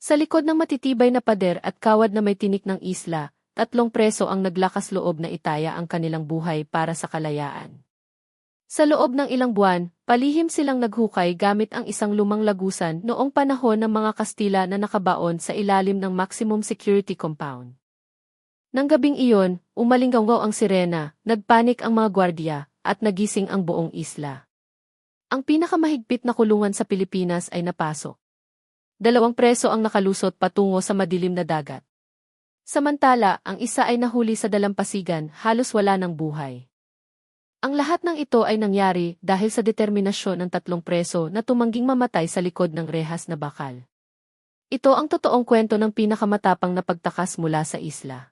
Sa likod ng matitibay na pader at kawad na may tinik ng isla, 3 preso ang naglakas loob na itaya ang kanilang buhay para sa kalayaan. Sa loob ng ilang buwan, palihim silang naghukay gamit ang isang lumang lagusan noong panahon ng mga Kastila na nakabaon sa ilalim ng maximum security compound. Nang gabing iyon, umalinggaw ang sirena, nagpanik ang mga gwardiya, at nagising ang buong isla. Ang pinakamahigpit na kulungan sa Pilipinas ay napasok. 2 preso ang nakalusot patungo sa madilim na dagat. Samantala, ang isa ay nahuli sa dalampasigan, halos wala ng buhay. Ang lahat ng ito ay nangyari dahil sa determinasyon ng 3 preso na tumangging mamatay sa likod ng rehas na bakal. Ito ang totoong kwento ng pinakamatapang na pagtakas mula sa isla.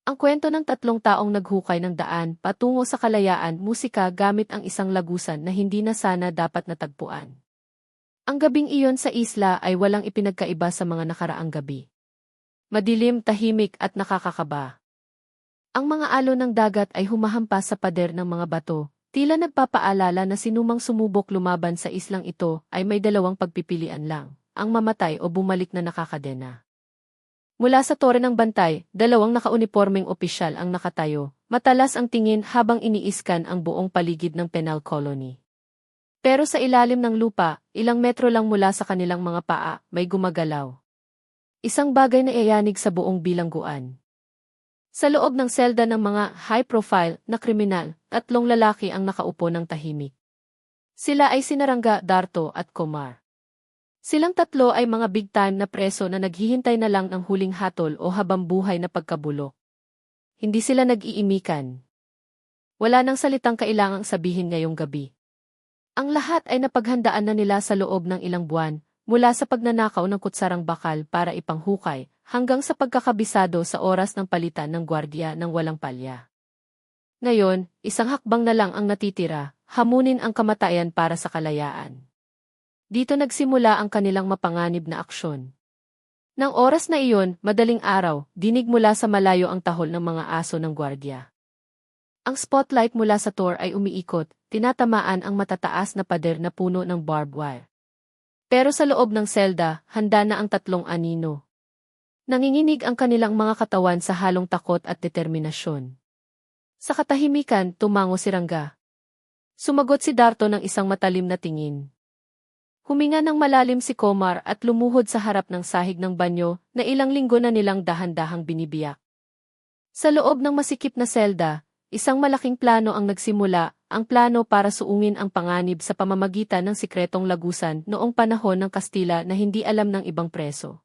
Ang kwento ng 3 taong naghukay ng daan patungo sa kalayaan, musika gamit ang isang lagusan na hindi na sana dapat natagpuan. Ang gabing iyon sa isla ay walang ipinagkaiba sa mga nakaraang gabi. Madilim, tahimik at nakakakaba. Ang mga alon ng dagat ay humahampas sa pader ng mga bato, tila nagpapaalala na sinumang sumubok lumaban sa islang ito ay may 2 pagpipilian lang, ang mamatay o bumalik na nakakadena. Mula sa tore ng bantay, 2 nakaunipormeng opisyal ang nakatayo, matalas ang tingin habang iniiskan ang buong paligid ng penal colony. Pero sa ilalim ng lupa, ilang metro lang mula sa kanilang mga paa, may gumagalaw. Isang bagay na iayanig sa buong bilangguan. Sa loob ng selda ng mga high-profile na kriminal, 3 lalaki ang nakaupo ng tahimik. Sila ay sina Rangga, Darto at Komar. Silang 3 ay mga big-time na preso na naghihintay na lang ng huling hatol o habambuhay na pagkabulok. Hindi sila nag-iimikan. Wala nang salitang kailangang sabihin ngayong gabi. Ang lahat ay napaghandaan na nila sa loob ng ilang buwan, mula sa pagnanakaw ng kutsarang bakal para ipanghukay, hanggang sa pagkakabisado sa oras ng palitan ng gwardiya ng walang palya. Ngayon, isang hakbang na lang ang natitira, hamunin ang kamatayan para sa kalayaan. Dito nagsimula ang kanilang mapanganib na aksyon. Nang oras na iyon, madaling araw, dinig mula sa malayo ang tahol ng mga aso ng gwardiya. Ang spotlight mula sa tor ay umiikot, tinatamaan ang matataas na pader na puno ng barbed wire. Pero sa loob ng selda, handa na ang 3 anino. Nanginginig ang kanilang mga katawan sa halong takot at determinasyon. Sa katahimikan, tumango si Rangga. Sumagot si Darto ng isang matalim na tingin. Huminga ng malalim si Komar at lumuhod sa harap ng sahig ng banyo na ilang linggo na nilang dahan-dahang binibiyak. Sa loob ng masikip na selda, isang malaking plano ang nagsimula, ang plano para suungin ang panganib sa pamamagitan ng sikretong lagusan noong panahon ng Kastila na hindi alam ng ibang preso.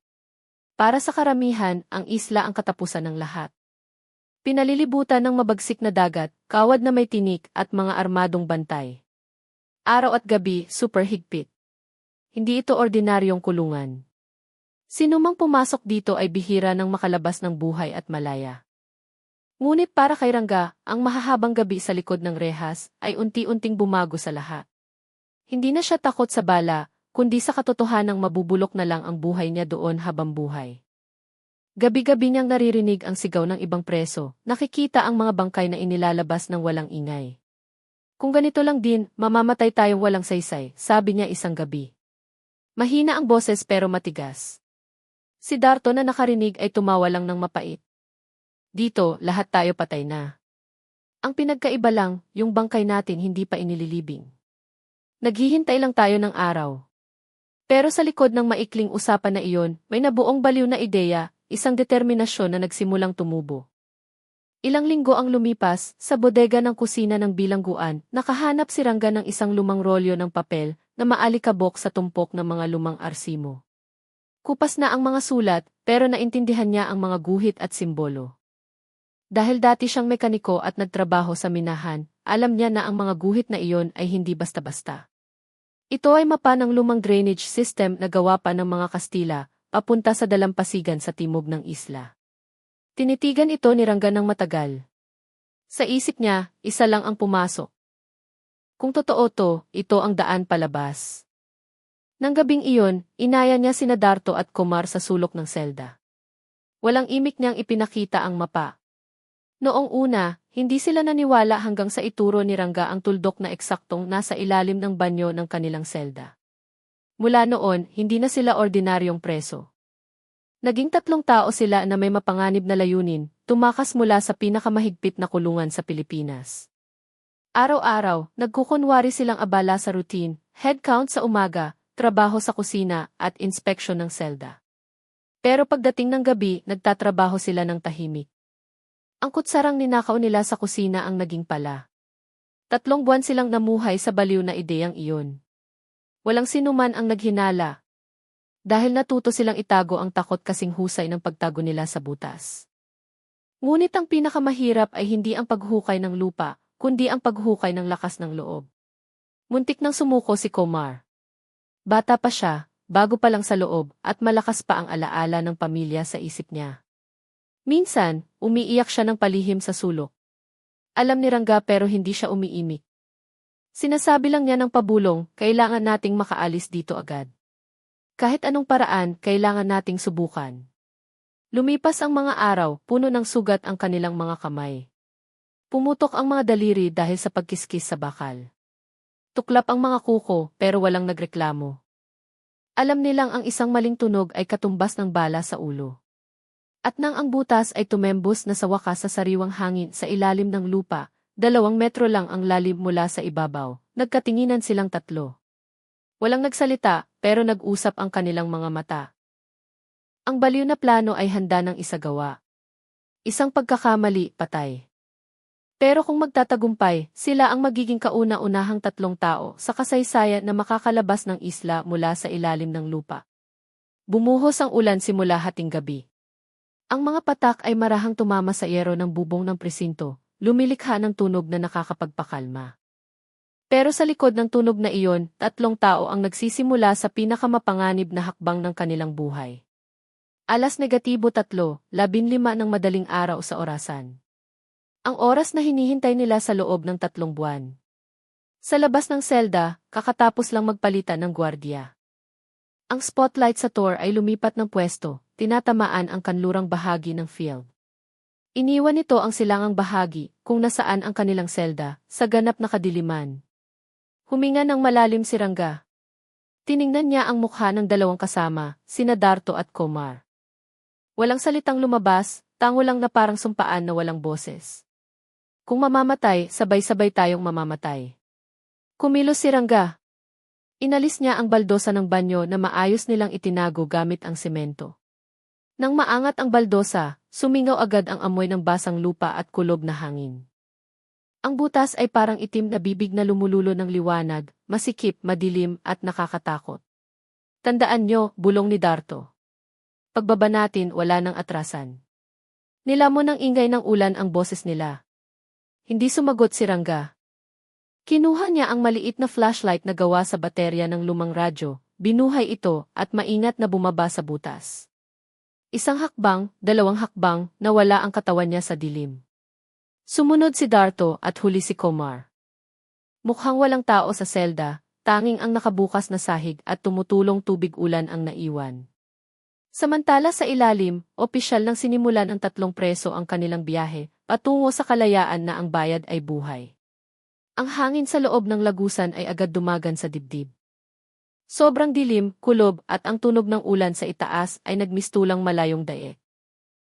Para sa karamihan, ang isla ang katapusan ng lahat. Pinalilibutan ng mabagsik na dagat, kawad na may tinik at mga armadong bantay. Araw at gabi, super higpit. Hindi ito ordinaryong kulungan. Sinumang pumasok dito ay bihira ng makalabas ng buhay at malaya. Ngunit para kay Rangga, ang mahahabang gabi sa likod ng rehas ay unti-unting bumago sa lahat. Hindi na siya takot sa bala, kundi sa katotohanang mabubulok na lang ang buhay niya doon habang buhay. Gabi-gabi niyang naririnig ang sigaw ng ibang preso, nakikita ang mga bangkay na inilalabas ng walang ingay. Kung ganito lang din, mamamatay tayong walang saysay, sabi niya isang gabi. Mahina ang boses pero matigas. Si Darto na nakarinig ay tumawa lang ng mapait. Dito, lahat tayo patay na. Ang pinagkaiba lang, yung bangkay natin hindi pa inililibing. Naghihintay lang tayo ng araw. Pero sa likod ng maikling usapan na iyon, may nabuong baliw na ideya, isang determinasyon na nagsimulang tumubo. Ilang linggo ang lumipas, sa bodega ng kusina ng bilangguan, nakahanap si Rangga ng isang lumang rolyo ng papel na maalikabok sa tumpok ng mga lumang arsimo. Kupas na ang mga sulat, pero naintindihan niya ang mga guhit at simbolo. Dahil dati siyang mekaniko at nagtrabaho sa minahan, alam niya na ang mga guhit na iyon ay hindi basta-basta. Ito ay mapa ng lumang drainage system na gawa pa ng mga Kastila, papunta sa dalampasigan sa timog ng isla. Tinitigan ito ni Rangga ng matagal. Sa isip niya, isa lang ang pumasok. Kung totoo to, ito ang daan palabas. Nang gabing iyon, inaya niya sina Darto at Komar sa sulok ng selda. Walang imik niyang ipinakita ang mapa. Noong una, hindi sila naniwala hanggang sa ituro ni Rangga ang tuldok na eksaktong nasa ilalim ng banyo ng kanilang selda. Mula noon, hindi na sila ordinaryong preso. Naging 3 tao sila na may mapanganib na layunin, tumakas mula sa pinakamahigpit na kulungan sa Pilipinas. Araw-araw, nagkukunwari silang abala sa routine, head count sa umaga, trabaho sa kusina, at inspeksyon ng selda. Pero pagdating ng gabi, nagtatrabaho sila ng tahimik. Ang kutsarang ninakaw nila sa kusina ang naging pala. 3 buwan silang namuhay sa baliw na ideyang iyon. Walang sinuman ang naghinala. Dahil natuto silang itago ang takot kasing husay ng pagtago nila sa butas. Ngunit ang pinakamahirap ay hindi ang paghukay ng lupa, kundi ang paghukay ng lakas ng loob. Muntik nang sumuko si Komar. Bata pa siya, bago pa lang sa loob, at malakas pa ang alaala ng pamilya sa isip niya. Minsan, umiiyak siya ng palihim sa sulok. Alam ni Rangga pero hindi siya umiimik. Sinasabi lang niya ng pabulong, kailangan nating makaalis dito agad. Kahit anong paraan, kailangan nating subukan. Lumipas ang mga araw, puno ng sugat ang kanilang mga kamay. Pumutok ang mga daliri dahil sa pagkiskis sa bakal. Tuklap ang mga kuko pero walang nagreklamo. Alam nilang ang isang maling tunog ay katumbas ng bala sa ulo. At nang ang butas ay tumembos na sa wakas sa sariwang hangin sa ilalim ng lupa, 2 metro lang ang lalim mula sa ibabaw, nagkatinginan silang 3. Walang nagsalita, pero nag-usap ang kanilang mga mata. Ang baliw na plano ay handa ng isagawa. Isang pagkakamali, patay. Pero kung magtatagumpay, sila ang magiging kauna-unahang 3 tao sa kasaysayan na makakalabas ng isla mula sa ilalim ng lupa. Bumuhos ang ulan simula hating gabi. Ang mga patak ay marahang tumama sa yero ng bubong ng presinto, lumilikha ng tunog na nakakapagpakalma. Pero sa likod ng tunog na iyon, 3 tao ang nagsisimula sa pinakamapanganib na hakbang ng kanilang buhay. Alas negatibo 3, 15 ng madaling araw sa orasan. Ang oras na hinihintay nila sa loob ng 3 buwan. Sa labas ng selda, kakatapos lang magpalitan ng gwardiya. Ang spotlight sa tour ay lumipat ng pwesto, tinatamaan ang kanlurang bahagi ng field. Iniwan nito ang silangang bahagi, kung nasaan ang kanilang selda, sa ganap na kadiliman. Huminga ng malalim si Rangga. Tiningnan niya ang mukha ng 2 kasama, sina Darto at Komar. Walang salitang lumabas, tango lang na parang sumpaan na walang boses. Kung mamamatay, sabay-sabay tayong mamamatay. Kumilos si Rangga. Inalis niya ang baldosa ng banyo na maayos nilang itinago gamit ang semento. Nang maangat ang baldosa, sumingaw agad ang amoy ng basang lupa at kulob na hangin. Ang butas ay parang itim na bibig na lumululo ng liwanag, masikip, madilim at nakakatakot. Tandaan nyo, bulong ni Darto. Pagbaba natin, wala nang atrasan. Nilamon ng ingay ng ulan ang boses nila. Hindi sumagot si Rangga. Kinuha niya ang maliit na flashlight na gawa sa baterya ng lumang radyo, binuhay ito at maingat na bumaba sa butas. 1 hakbang, 2 hakbang, nawala ang katawan niya sa dilim. Sumunod si Darto at huli si Komar. Mukhang walang tao sa selda, tanging ang nakabukas na sahig at tumutulong tubig ulan ang naiwan. Samantala sa ilalim, opisyal nang sinimulan ng 3 preso ang kanilang biyahe, patungo sa kalayaan na ang bayad ay buhay. Ang hangin sa loob ng lagusan ay agad dumagan sa dibdib. Sobrang dilim, kulob at ang tunog ng ulan sa itaas ay nagmistulang malayong dae.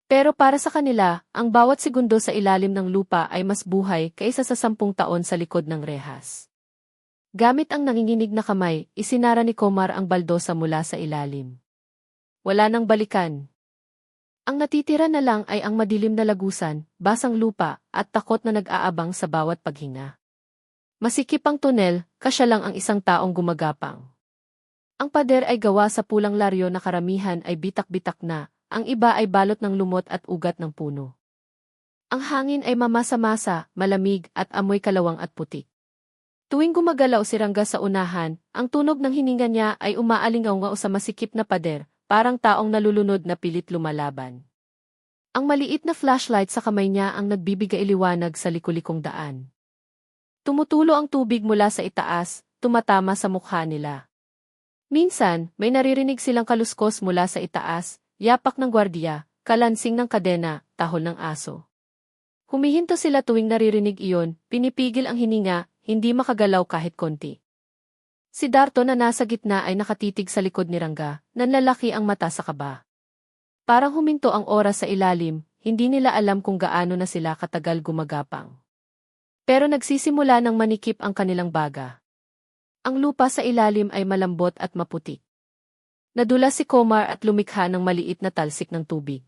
Pero para sa kanila, ang bawat segundo sa ilalim ng lupa ay mas buhay kaysa sa 10 taon sa likod ng rehas. Gamit ang nanginginig na kamay, isinara ni Komar ang baldosa mula sa ilalim. Wala nang balikan. Ang natitira na lang ay ang madilim na lagusan, basang lupa, at takot na nag-aabang sa bawat paghinga. Masikip ang tunel, kasya lang ang 1 taong gumagapang. Ang pader ay gawa sa pulang laryo na karamihan ay bitak-bitak na, ang iba ay balot ng lumot at ugat ng puno. Ang hangin ay mamasa-masa, malamig at amoy kalawang at putik. Tuwing gumagalaw si Rangga sa unahan, ang tunog ng hininga niya ay umaalingaw sa masikip na pader, parang taong nalulunod na pilit lumalaban. Ang maliit na flashlight sa kamay niya ang nagbibigay liwanag sa likulikong daan. Tumutulo ang tubig mula sa itaas, tumatama sa mukha nila. Minsan, may naririnig silang kaluskos mula sa itaas, yapak ng gwardiya, kalansing ng kadena, tahol ng aso. Humihinto sila tuwing naririnig iyon, pinipigil ang hininga, hindi makagalaw kahit konti. Si Darto na nasa gitna ay nakatitig sa likod ni Rangga, nanlalaki ang mata sa kaba. Parang huminto ang oras sa ilalim, hindi nila alam kung gaano na sila katagal gumagapang. Pero nagsisimula ng manikip ang kanilang baga. Ang lupa sa ilalim ay malambot at maputi. Nadulas si Komar at lumikha ng maliit na talsik ng tubig.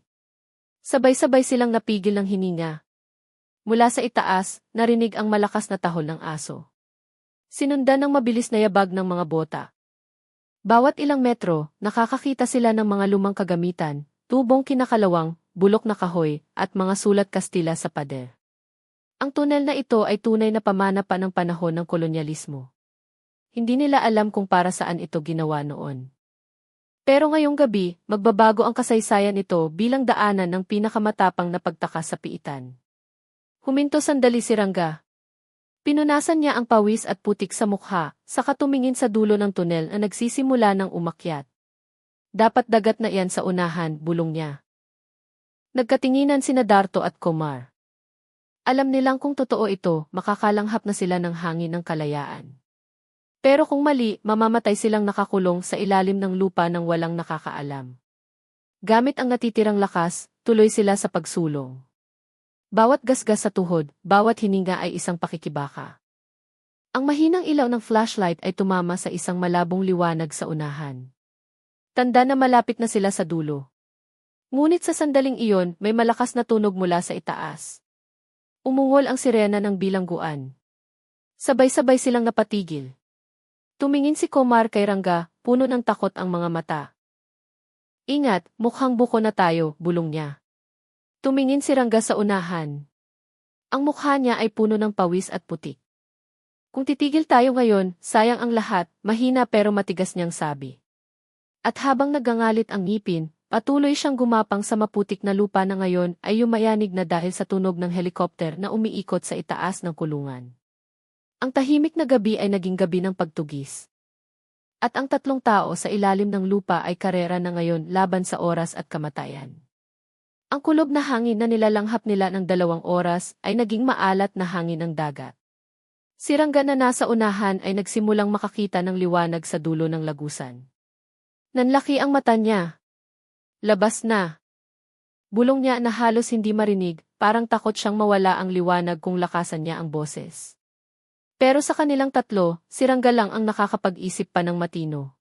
Sabay-sabay silang napigil ng hininga. Mula sa itaas, narinig ang malakas na tahol ng aso. Sinundan ng mabilis na yabag ng mga bota. Bawat ilang metro, nakakakita sila ng mga lumang kagamitan, tubong kinakalawang, bulok na kahoy, at mga sulat Kastila sa pader. Ang tunel na ito ay tunay na pamana pa ng panahon ng kolonyalismo. Hindi nila alam kung para saan ito ginawa noon. Pero ngayong gabi, magbabago ang kasaysayan nito bilang daanan ng pinakamatapang na pagtakas sa piitan. Huminto sandali si Rangga. Pinunasan niya ang pawis at putik sa mukha, saka tumingin sa dulo ng tunel na nagsisimula ng umakyat. Dapat dagat na iyan sa unahan, bulong niya. Nagkatinginan sina Darto at Komar. Alam nilang kung totoo ito, makakalanghap na sila ng hangin ng kalayaan. Pero kung mali, mamamatay silang nakakulong sa ilalim ng lupa ng walang nakakaalam. Gamit ang natitirang lakas, tuloy sila sa pagsulong. Bawat gasgas sa tuhod, bawat hininga ay isang pakikibaka. Ang mahinang ilaw ng flashlight ay tumama sa isang malabong liwanag sa unahan. Tanda na malapit na sila sa dulo. Ngunit sa sandaling iyon, may malakas na tunog mula sa itaas. Umungol ang sirena ng bilangguan. Sabay-sabay silang napatigil. Tumingin si Komar kay Rangga, puno ng takot ang mga mata. Ingat, mukhang buko na tayo, bulong niya. Tumingin si Rangga sa unahan. Ang mukha niya ay puno ng pawis at putik. Kung titigil tayo ngayon, sayang ang lahat, mahina pero matigas niyang sabi. At habang nagangalit ang ngipin, patuloy siyang gumapang sa maputik na lupa na ngayon ay yumayanig na dahil sa tunog ng helikopter na umiikot sa itaas ng kulungan. Ang tahimik na gabi ay naging gabi ng pagtugis. At ang tatlong tao sa ilalim ng lupa ay karera na ngayon laban sa oras at kamatayan. Ang kulob na hangin na nilalanghap nila ng 2 oras ay naging maalat na hangin ng dagat. Si Rangga na nasa unahan ay nagsimulang makakita ng liwanag sa dulo ng lagusan. Nanlaki ang mata niya. Labas na. Bulong niya na halos hindi marinig, parang takot siyang mawala ang liwanag kung lakasan niya ang boses. Pero sa kanilang tatlo, si Rangga lang ang nakakapag-isip pa ng matino.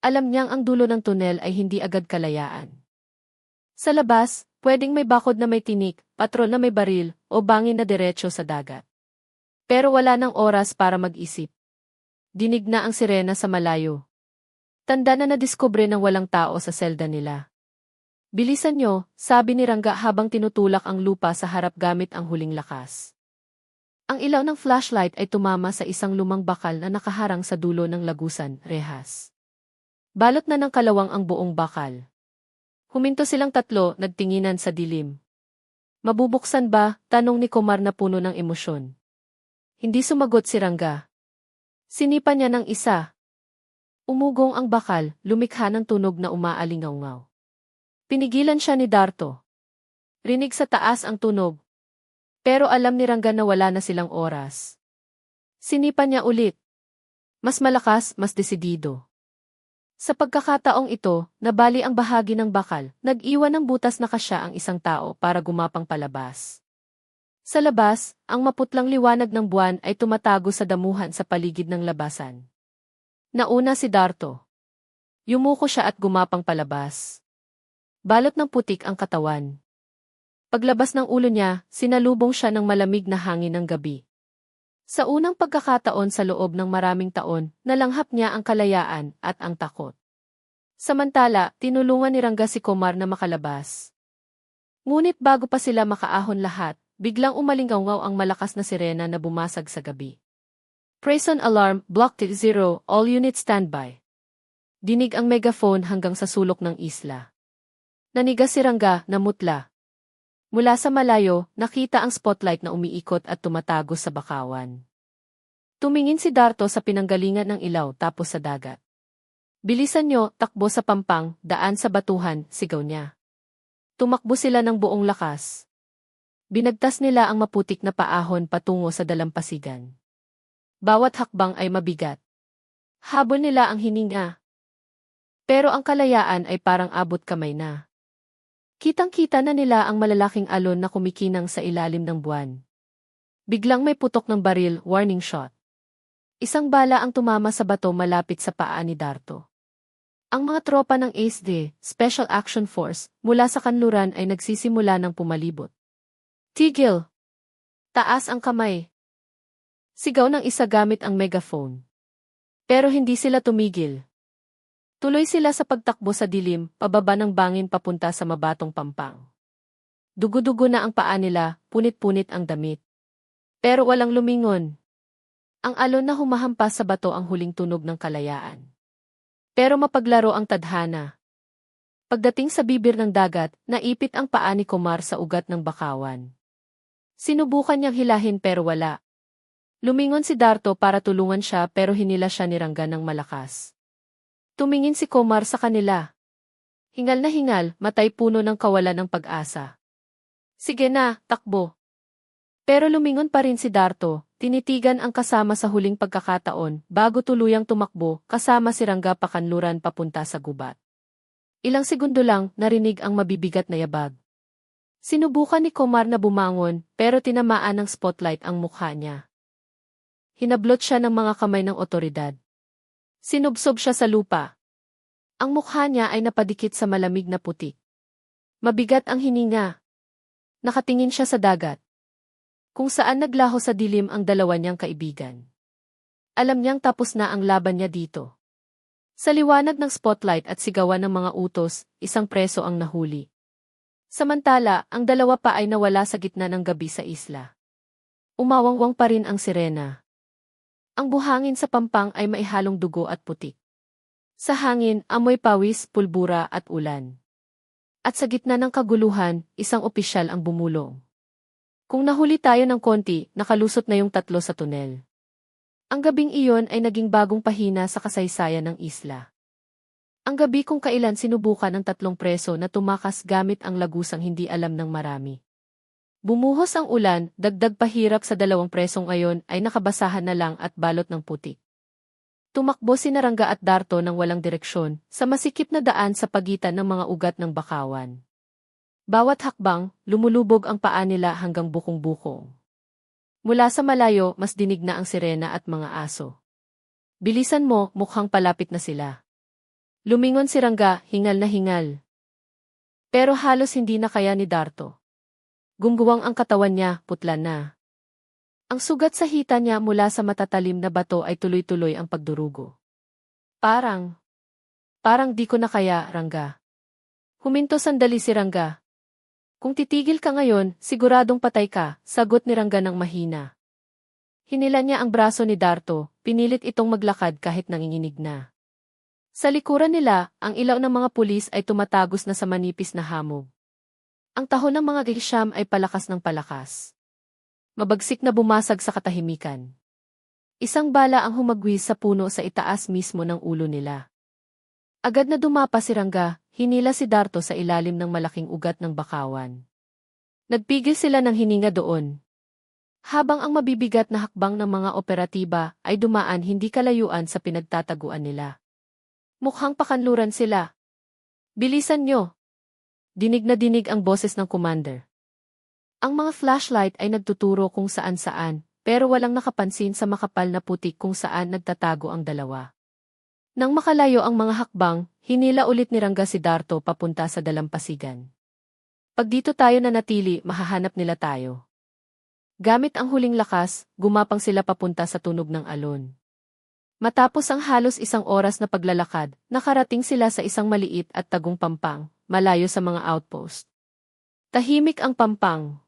Alam niyang ang dulo ng tunel ay hindi agad kalayaan. Sa labas, pwedeng may bakod na may tinik, patrol na may baril, o bangin na diretso sa dagat. Pero wala nang oras para mag-isip. Dinig na ang sirena sa malayo. Tanda na nadiskubre ng walang tao sa selda nila. Bilisan nyo, sabi ni Rangga habang tinutulak ang lupa sa harap gamit ang huling lakas. Ang ilaw ng flashlight ay tumama sa isang lumang bakal na nakaharang sa dulo ng lagusan, rehas. Balot na ng kalawang ang buong bakal. Huminto silang tatlo, nagtinginan sa dilim. Mabubuksan ba? Tanong ni Komar na puno ng emosyon. Hindi sumagot si Rangga. Sinipa niya ng isa. Umugong ang bakal, lumikha ng tunog na umaalingaw-ngaw. Pinigilan siya ni Darto. Rinig sa taas ang tunog. Pero alam ni Rangga na wala na silang oras. Sinipa niya ulit. Mas malakas, mas desidido. Sa pagkakataong ito, nabali ang bahagi ng bakal, nag-iwan ng butas na kasya ang isang tao para gumapang palabas. Sa labas, ang maputlang liwanag ng buwan ay tumatago sa damuhan sa paligid ng labasan. Nauna si Darto. Yumuko siya at gumapang palabas. Balot ng putik ang katawan. Paglabas ng ulo niya, sinalubong siya ng malamig na hangin ng gabi. Sa unang pagkakataon sa loob ng maraming taon, nalanghap niya ang kalayaan at ang takot. Samantala, tinulungan ni Rangga si Komar na makalabas. Ngunit bago pa sila makaahon lahat, biglang umalingaw ang malakas na sirena na bumasag sa gabi. Prison alarm, Block T0, all units standby. Dinig ang megaphone hanggang sa sulok ng isla. Nanigas si Rangga, namutla. Mula sa malayo, nakita ang spotlight na umiikot at tumatago sa bakawan. Tumingin si Darto sa pinanggalingan ng ilaw tapos sa dagat. Bilisan nyo, takbo sa pampang, daan sa batuhan, sigaw niya. Tumakbo sila ng buong lakas. Binagtas nila ang maputik na paahon patungo sa dalampasigan. Bawat hakbang ay mabigat. Habol nila ang hininga. Pero ang kalayaan ay parang abot kamay na. Kitang-kita na nila ang malalaking alon na kumikinang sa ilalim ng buwan. Biglang may putok ng baril, warning shot. Isang bala ang tumama sa bato malapit sa paa ni Darto. Ang mga tropa ng ASD, Special Action Force, mula sa kanluran ay nagsisimula ng pumalibot. Tigil! Taas ang kamay! Sigaw ng isa gamit ang megaphone. Pero hindi sila tumigil. Tuloy sila sa pagtakbo sa dilim, pababa ng bangin papunta sa mabatong pampang. Dugo-dugo na ang paa nila, punit-punit ang damit. Pero walang lumingon. Ang alon na humahampas sa bato ang huling tunog ng kalayaan. Pero mapaglaro ang tadhana. Pagdating sa bibir ng dagat, naipit ang paa ni Komar sa ugat ng bakawan. Sinubukan niyang hilahin pero wala. Lumingon si Darto para tulungan siya pero hinila siya ni Rangga ng malakas. Tumingin si Komar sa kanila. Hingal na hingal, matay puno ng kawalan ng pag-asa. Sige na, takbo. Pero lumingon pa rin si Darto, tinitigan ang kasama sa huling pagkakataon bago tuluyang tumakbo kasama si Rangga pakanluran papunta sa gubat. Ilang segundo lang narinig ang mabibigat na yabag. Sinubukan ni Komar na bumangon pero tinamaan ng spotlight ang mukha niya. Hinablot siya ng mga kamay ng otoridad. Sinubsob siya sa lupa. Ang mukha niya ay napadikit sa malamig na putik. Mabigat ang hininga. Nakatingin siya sa dagat. Kung saan naglaho sa dilim ang dalawa niyang kaibigan. Alam niyang tapos na ang laban niya dito. Sa liwanag ng spotlight at sigawan ng mga utos, isang preso ang nahuli. Samantala, ang dalawa pa ay nawala sa gitna ng gabi sa isla. Umawangwang pa rin ang sirena. Ang buhangin sa pampang ay maihalong dugo at putik. Sa hangin, amoy pawis, pulbura at ulan. At sa gitna ng kaguluhan, isang opisyal ang bumulong. Kung nahuli tayo ng konti, nakalusot na yung tatlo sa tunel. Ang gabing iyon ay naging bagong pahina sa kasaysayan ng isla. Ang gabi kung kailan sinubukan ng tatlong preso na tumakas gamit ang lagusang hindi alam ng marami. Bumuhos ang ulan, dagdag pahirap sa dalawang presong ayon ay nakabasahan na lang at balot ng putik. Tumakbo si Rangga at Darto ng walang direksyon, sa masikip na daan sa pagitan ng mga ugat ng bakawan. Bawat hakbang, lumulubog ang paa nila hanggang bukong-bukong. Mula sa malayo, mas dinig na ang sirena at mga aso. Bilisan mo, mukhang palapit na sila. Lumingon si Rangga, hingal na hingal. Pero halos hindi na kaya ni Darto. Gumguwang ang katawan niya, putla na. Ang sugat sa hita niya mula sa matatalim na bato ay tuloy-tuloy ang pagdurugo. Parang di ko na kaya, Rangga. Huminto sandali si Rangga. Kung titigil ka ngayon, siguradong patay ka, sagot ni Rangga ng mahina. Hinila niya ang braso ni Darto, pinilit itong maglakad kahit nanginginig na. Sa likuran nila, ang ilaw ng mga pulis ay tumatagos na sa manipis na hamog. Ang tahon ng mga gilsyam ay palakas ng palakas. Mabagsik na bumasag sa katahimikan. Isang bala ang humagwis sa puno sa itaas mismo ng ulo nila. Agad na dumapa si Rangga, hinila si Darto sa ilalim ng malaking ugat ng bakawan. Nagpigil sila ng hininga doon. Habang ang mabibigat na hakbang ng mga operatiba ay dumaan hindi kalayuan sa pinagtataguan nila. Mukhang pakanluran sila. Bilisan nyo! Dinig na dinig ang boses ng commander. Ang mga flashlight ay nagtuturo kung saan-saan, pero walang nakapansin sa makapal na putik kung saan nagtatago ang dalawa. Nang makalayo ang mga hakbang, hinila ulit ni Rangga si Darto papunta sa dalampasigan. Pag dito tayo nanatili, mahahanap nila tayo. Gamit ang huling lakas, gumapang sila papunta sa tunog ng alon. Matapos ang halos isang oras na paglalakad, nakarating sila sa isang maliit at tagong pampang, malayo sa mga outpost. Tahimik ang pampang.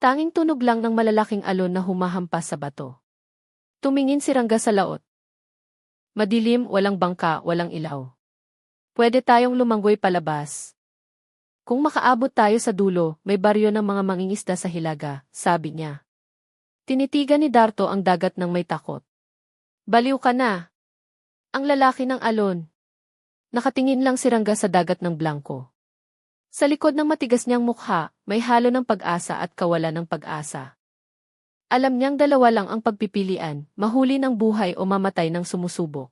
Tanging tunog lang ng malalaking alon na humahampas sa bato. Tumingin si Rangga sa laot. Madilim, walang bangka, walang ilaw. Pwede tayong lumanggoy palabas. Kung makaabot tayo sa dulo, may baryo ng mga mangingisda sa hilaga, sabi niya. Tinitigan ni Darto ang dagat ng may takot. Baliw ka na. Ang lalaki ng alon. Nakatingin lang si Rangga sa dagat ng blanko. Sa likod ng matigas niyang mukha, may halo ng pag-asa at kawalan ng pag-asa. Alam niyang dalawa lang ang pagpipilian, mahuli ng buhay o mamatay ng sumusubok.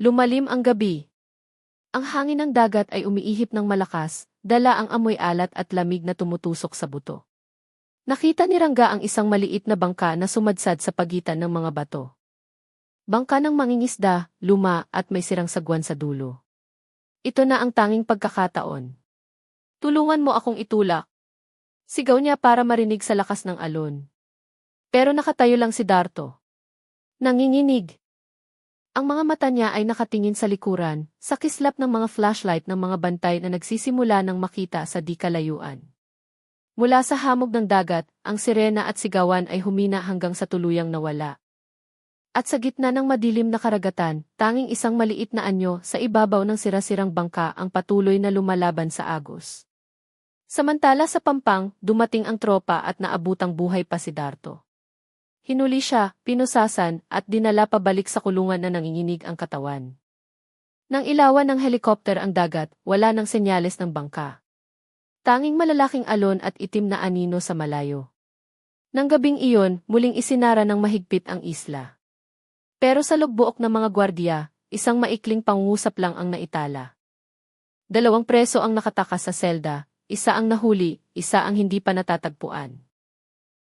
Lumalim ang gabi. Ang hangin ng dagat ay umiihip ng malakas, dala ang amoy alat at lamig na tumutusok sa buto. Nakita ni Rangga ang isang maliit na bangka na sumadsad sa pagitan ng mga bato. Bangka ng mangingisda, luma at may sirang sagwan sa dulo. Ito na ang tanging pagkakataon. Tulungan mo akong itulak. Sigaw niya para marinig sa lakas ng alon. Pero nakatayo lang si Darto. Nanginginig. Ang mga mata niya ay nakatingin sa likuran, sa kislap ng mga flashlight ng mga bantay na nagsisimula ng makita sa di kalayuan. Mula sa hamog ng dagat, ang sirena at sigawan ay humina hanggang sa tuluyang nawala. At sa gitna ng madilim na karagatan, tanging isang maliit na anyo sa ibabaw ng sirasirang bangka ang patuloy na lumalaban sa agos. Samantala sa Pampang, dumating ang tropa at naabutang buhay pa si Darto. Hinuli siya, pinusasan, at dinala pabalik sa kulungan na nanginginig ang katawan. Nang ilawan ng helikopter ang dagat, wala nang senyales ng bangka. Tanging malalaking alon at itim na anino sa malayo. Nang gabing iyon, muling isinara ng mahigpit ang isla. Pero sa lugbuok ng mga gwardiya, isang maikling pangungusap lang ang naitala. 2 preso ang nakatakas sa selda, isa ang nahuli, isa ang hindi pa natatagpuan.